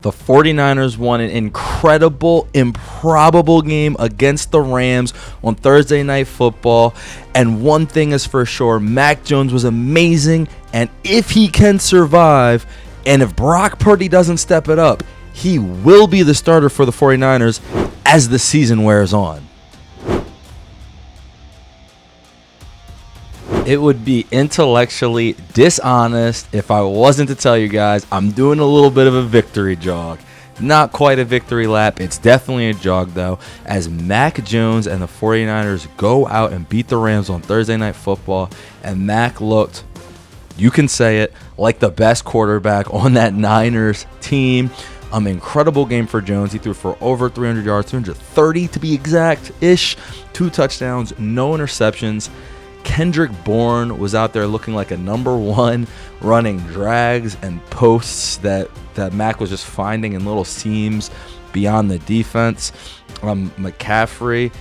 The 49ers won an incredible, improbable game against the Rams on Thursday Night Football. And one thing is for sure, Mac Jones was amazing. And if he can survive, and if Brock Purdy doesn't step it up, he will be the starter for the 49ers as the season wears on. It would be intellectually dishonest if I wasn't to tell you guys I'm doing a little bit of a victory jog. Not quite a victory lap. It's definitely a jog, though, as Mac Jones and the 49ers go out and beat the Rams on Thursday Night Football. And Mac looked, you can say it, like the best quarterback on that Niners team. Incredible game for Jones. He threw for over 300 yards, 330 to be exact-ish. 2 touchdowns, no interceptions. Kendrick Bourne was out there looking like a number one, running drags and posts that Mac was just finding in little seams beyond the defense. McCaffrey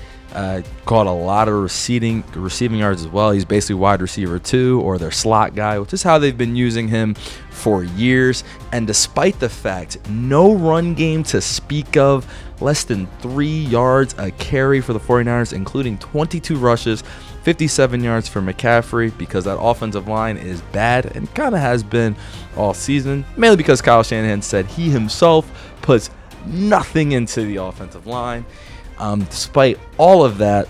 caught a lot of receiving yards as well. He's basically wide receiver 2 or their slot guy, which is how they've been using him for years. And despite the fact no run game to speak of, less than 3 yards a carry for the 49ers, including 22 rushes, 57 yards for McCaffrey, because that offensive line is bad and kind of has been all season, mainly because Kyle Shanahan said he himself puts nothing into the offensive line. Despite all of that,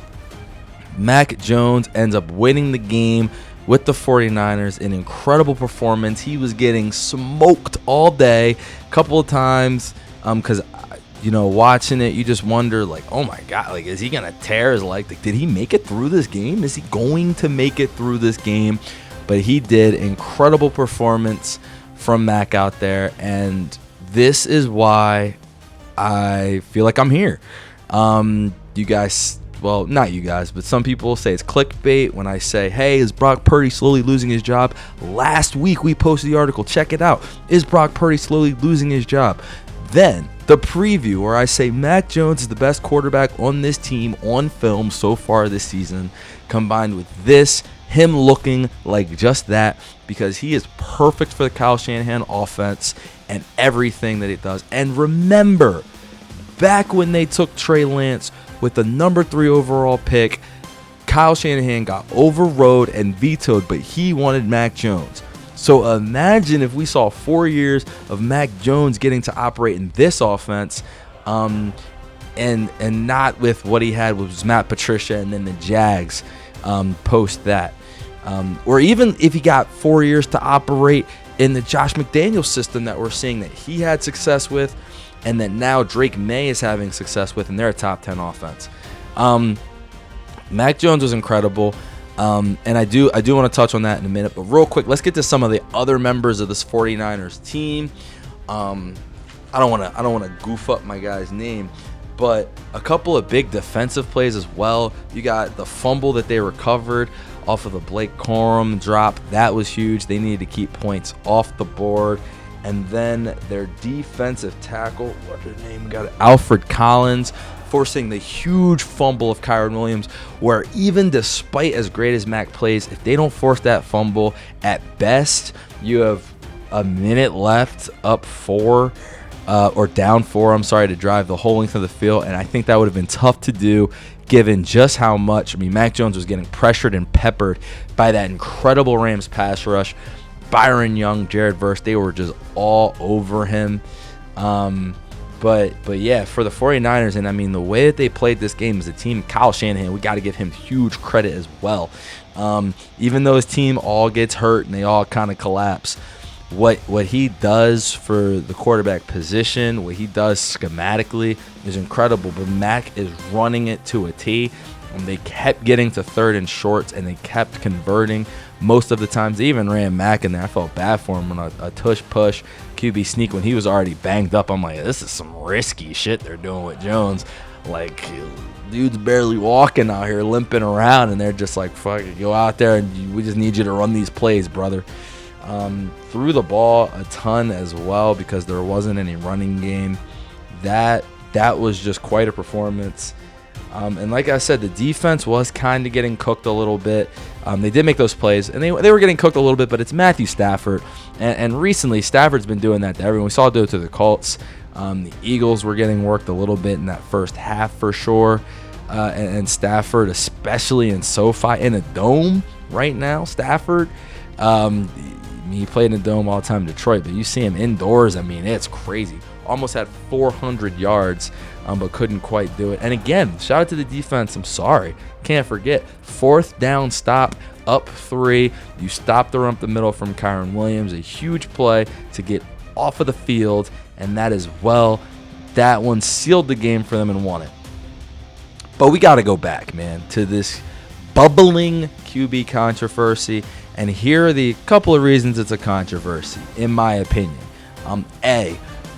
Mac Jones ends up winning the game with the 49ers. An incredible performance. He was getting smoked all day, a couple of times, because watching it, you just wonder, like, oh my God, like, is he gonna tear his leg? Like, did he make it through this game? Is he going to make it through this game? But he did. Incredible performance from Mac out there, and this is why I feel like I'm here. You guys, well, not you guys, but some people say it's clickbait when I say, hey, is Brock Purdy slowly losing his job? Last week we posted the article. Check it out. Is Brock Purdy slowly losing his job? Then the preview where I say Mac Jones is the best quarterback on this team on film so far this season, combined with this, him looking like just that, because he is perfect for the Kyle Shanahan offense and everything that it does. And remember, back when they took Trey Lance with the number 3 overall pick, Kyle Shanahan got overrode and vetoed, but he wanted Mac Jones. So imagine if we saw 4 years of Mac Jones getting to operate in this offense, and not with what he had was Matt Patricia and then the Jags post that. Or even if he got 4 years to operate in the Josh McDaniels system that we're seeing that he had success with, and that now Drake May is having success with, and they're a top 10 offense. Mac Jones was incredible. And I do want to touch on that in a minute, but real quick, let's get to some of the other members of this 49ers team. I don't want to goof up my guy's name, but a couple of big defensive plays as well. You got the fumble that they recovered off of the Blake Corum drop. That was huge. They needed to keep points off the board. And then their defensive tackle, what's his name? Got it, Alfred Collins, forcing the huge fumble of Kyron Williams, where even despite as great as Mac plays, if they don't force that fumble, at best, you have a minute left, up 4, or down 4, to drive the whole length of the field, and I think that would have been tough to do given just how much, Mac Jones was getting pressured and peppered by that incredible Rams pass rush. Byron Young, Jared Verse, they were just all over him. But yeah, for the 49ers, and the way that they played this game as a team, Kyle Shanahan, we got to give him huge credit as well. Even though his team all gets hurt and they all kind of collapse, what he does for the quarterback position, what he does schematically is incredible. But Mac is running it to a T, and they kept getting to 3rd and shorts, and they kept converting. Most of the times, they even ran Mac in there. I felt bad for him on a tush-push QB sneak when he was already banged up. I'm like, this is some risky shit they're doing with Jones. Like, dude's barely walking out here, limping around, and they're just like, fuck it, go out there, and we just need you to run these plays, brother. Threw the ball a ton as well because there wasn't any running game. That was just quite a performance. And like I said, the defense was kind of getting cooked a little bit. They did make those plays, and they were getting cooked a little bit, but it's Matthew Stafford. And recently, Stafford's been doing that to everyone. We saw it do it to the Colts. The Eagles were getting worked a little bit in that first half for sure. And Stafford, especially in SoFi, in a dome right now, Stafford, he played in a dome all the time in Detroit, but you see him indoors, I mean, it's crazy. Almost had 400 yards, but couldn't quite do it. And again, shout out to the defense. I'm sorry. Can't forget. 4th down stop, up 3. You stop the run up the middle from Kyron Williams. A huge play to get off of the field, and that that one sealed the game for them and won it. But we got to go back, man, to this bubbling QB controversy. And here are the couple of reasons it's a controversy, in my opinion.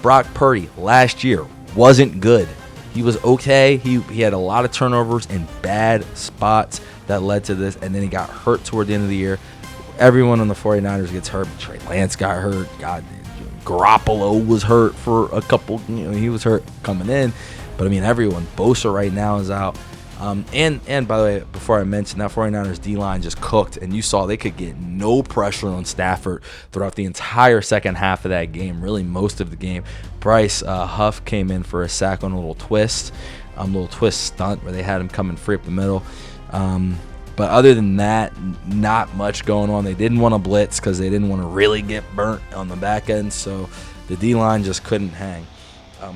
Brock Purdy last year wasn't good. He was okay. He had a lot of turnovers in bad spots that led to this, and then he got hurt toward the end of the year. Everyone on the 49ers gets hurt. Trey Lance got hurt. Garoppolo was hurt for a couple. He was hurt coming in. But, I mean, everyone. Bosa right now is out. And by the way, before I mentioned that 49ers D-line just cooked, and you saw they could get no pressure on Stafford throughout the entire second half of that game, really most of the game. Bryce Huff came in for a sack on a little twist stunt where they had him coming free up the middle. But other than that, not much going on. They didn't want to blitz because they didn't want to really get burnt on the back end, so the D-line just couldn't hang.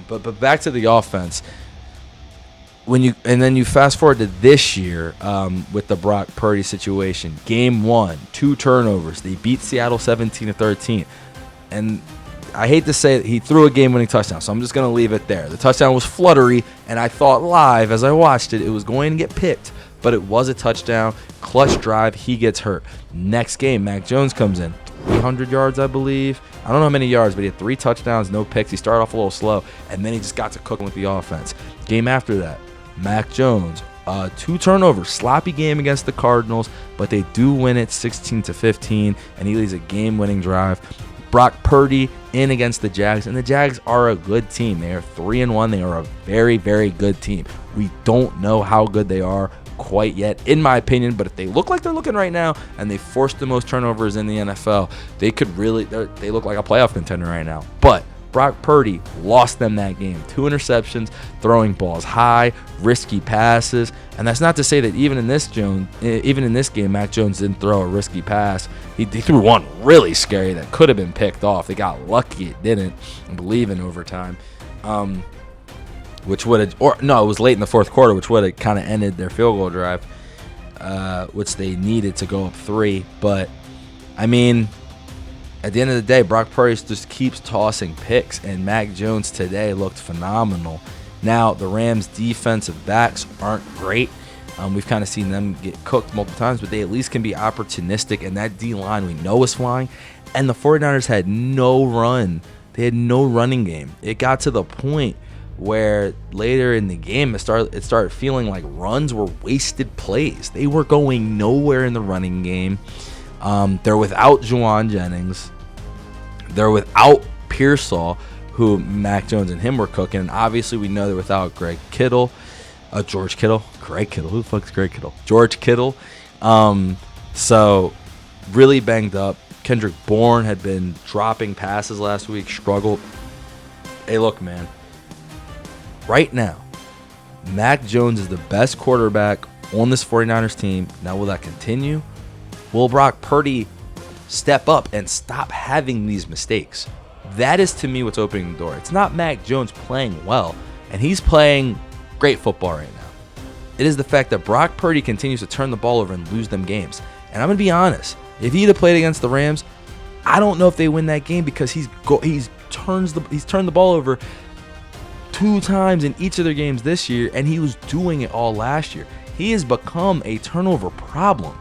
But back to the offense. Then you fast forward to this year with the Brock Purdy situation. Game 1, 2 turnovers. They beat Seattle 17-13. And I hate to say it, he threw a game-winning touchdown, so I'm just going to leave it there. The touchdown was fluttery, and I thought live as I watched it, it was going to get picked. But it was a touchdown. Clutch drive. He gets hurt. Next game, Mac Jones comes in. 300 yards, I believe. I don't know how many yards, but he had 3 touchdowns, no picks. He started off a little slow, and then he just got to cooking with the offense. Game after that, Mac Jones, 2 turnovers, sloppy game against the Cardinals, but they do win it 16-15, and he leads a game-winning drive. Brock Purdy in against the Jags, and the Jags are a good team. They are 3-1. They are a very, very good team. We don't know how good they are quite yet, in my opinion, but if they look like they're looking right now, and they forced the most turnovers in the NFL, they look like a playoff contender right now. But Brock Purdy lost them that game. 2 interceptions, throwing balls high, risky passes. And that's not to say that even in this game, Mac Jones didn't throw a risky pass. He threw one really scary that could have been picked off. They got lucky it didn't, I believe, in overtime. Which would have, it was late in the 4th quarter, which would have kind of ended their field goal drive, which they needed to go up 3. But, I mean, at the end of the day, Brock Purdy just keeps tossing picks, and Mac Jones today looked phenomenal. Now, the Rams' defensive backs aren't great. We've kind of seen them get cooked multiple times, but they at least can be opportunistic, and that D-line we know is flying. And the 49ers had no run. They had no running game. It got to the point where later in the game, it started feeling like runs were wasted plays. They were going nowhere in the running game. They're without Juwan Jennings. They're without Pearsall, who Mac Jones and him were cooking. And obviously, we know they're without George Kittle. Who the fuck's Greg Kittle? George Kittle. So, really banged up. Kendrick Bourne had been dropping passes last week, struggled. Hey, look, man. Right now, Mac Jones is the best quarterback on this 49ers team. Now, will that continue? Will Brock Purdy step up and stop having these mistakes? That is, to me, what's opening the door. It's not Mac Jones playing well, and he's playing great football right now. It is the fact that Brock Purdy continues to turn the ball over and lose them games. And I'm going to be honest. If he'd have played against the Rams, I don't know if they win that game because he's turned the ball over 2 times in each of their games this year, and he was doing it all last year. He has become a turnover problem.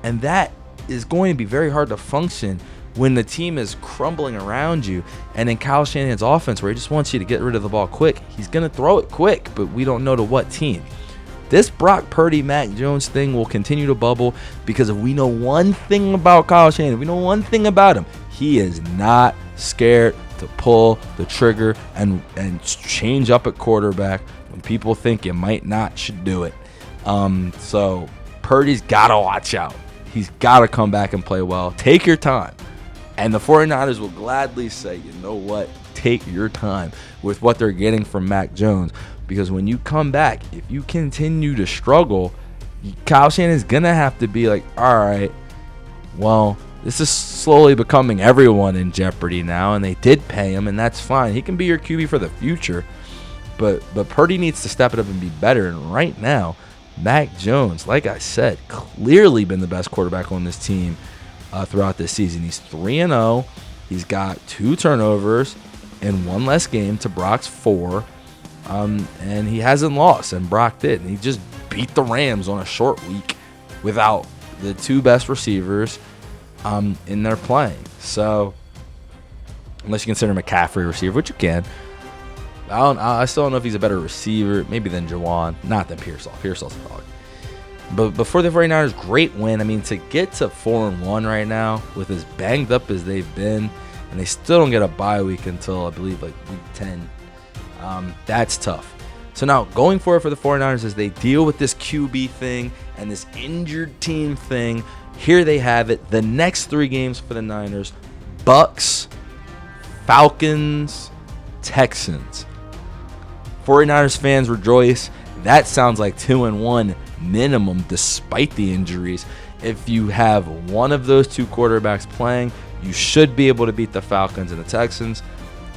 And that is going to be very hard to function when the team is crumbling around you. And in Kyle Shanahan's offense, where he just wants you to get rid of the ball quick, he's going to throw it quick, but we don't know to what team. This Brock Purdy, Mac Jones thing will continue to bubble because if we know one thing about Kyle Shanahan, if we know one thing about him, he is not scared to pull the trigger and change up at quarterback when people think you might not should do it. So Purdy's got to watch out. He's got to come back and play well. Take your time. And the 49ers will gladly say, you know what? Take your time with what they're getting from Mac Jones. Because when you come back, if you continue to struggle, Kyle Shanahan's going to have to be like, all right, well, this is slowly becoming everyone in jeopardy now. And they did pay him, and that's fine. He can be your QB for the future. But Purdy needs to step it up and be better. And right now, Mac Jones, like I said, clearly been the best quarterback on this team throughout this season. He's 3-0. He's got 2 turnovers in 1 less game to Brock's 4. And he hasn't lost, and Brock did. And he just beat the Rams on a short week without the 2 best receivers in their playing. So, unless you consider McCaffrey a receiver, which you can. I still don't know if he's a better receiver, maybe than Juwan, not than Pearsall. Pearsall's a dog. But before the 49ers, great win. I mean, to get to 4-1 right now, with as banged up as they've been, and they still don't get a bye week until, I believe, like week 10. That's tough. So now, going forward for the 49ers as they deal with this QB thing and this injured team thing, here they have it. The next 3 games for the Niners: Bucks, Falcons, Texans. 49ers fans rejoice. That sounds like 2-1 minimum despite the injuries. If you have one of those 2 quarterbacks playing, you should be able to beat the Falcons and the Texans.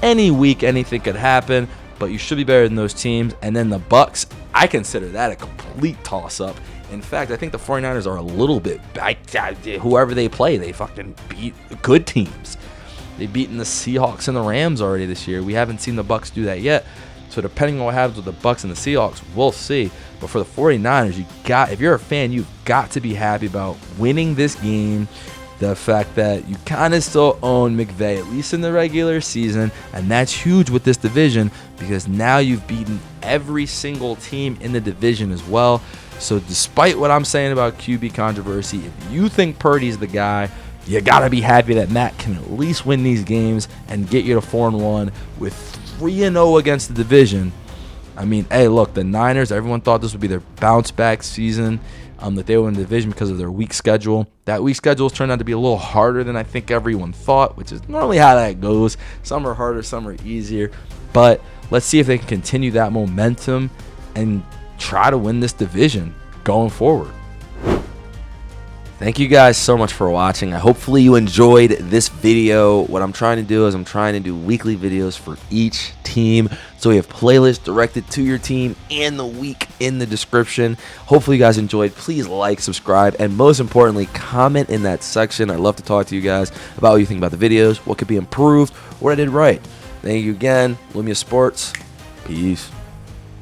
Any week, anything could happen, but you should be better than those teams. And then the Bucks, I consider that a complete toss-up. In fact, I think the 49ers are a little bit whoever they play, they fucking beat good teams. They've beaten the Seahawks and the Rams already this year. We haven't seen the Bucks do that yet. So depending on what happens with the Bucks and the Seahawks, we'll see. But for the 49ers, if you're a fan, you've got to be happy about winning this game. The fact that you kind of still own McVay, at least in the regular season, and that's huge with this division because now you've beaten every single team in the division as well. So despite what I'm saying about QB controversy, if you think Purdy's the guy, you got to be happy that Matt can at least win these games and get you to 4-1 with 3-0 against the division. I mean, hey, look, the Niners, everyone thought this would be their bounce-back season, that they would win the division because of their weak schedule. That weak schedule has turned out to be a little harder than I think everyone thought, which is normally how that goes. Some are harder, some are easier. But let's see if they can continue that momentum and try to win this division going forward. Thank you guys so much for watching. Hopefully you enjoyed this video. What I'm trying to do is I'm trying to do weekly videos for each team. So we have playlists directed to your team and the week in the description. Hopefully you guys enjoyed. Please like, subscribe, and most importantly, comment in that section. I'd love to talk to you guys about what you think about the videos, what could be improved, what I did right. Thank you again. Lumia Sports. Peace.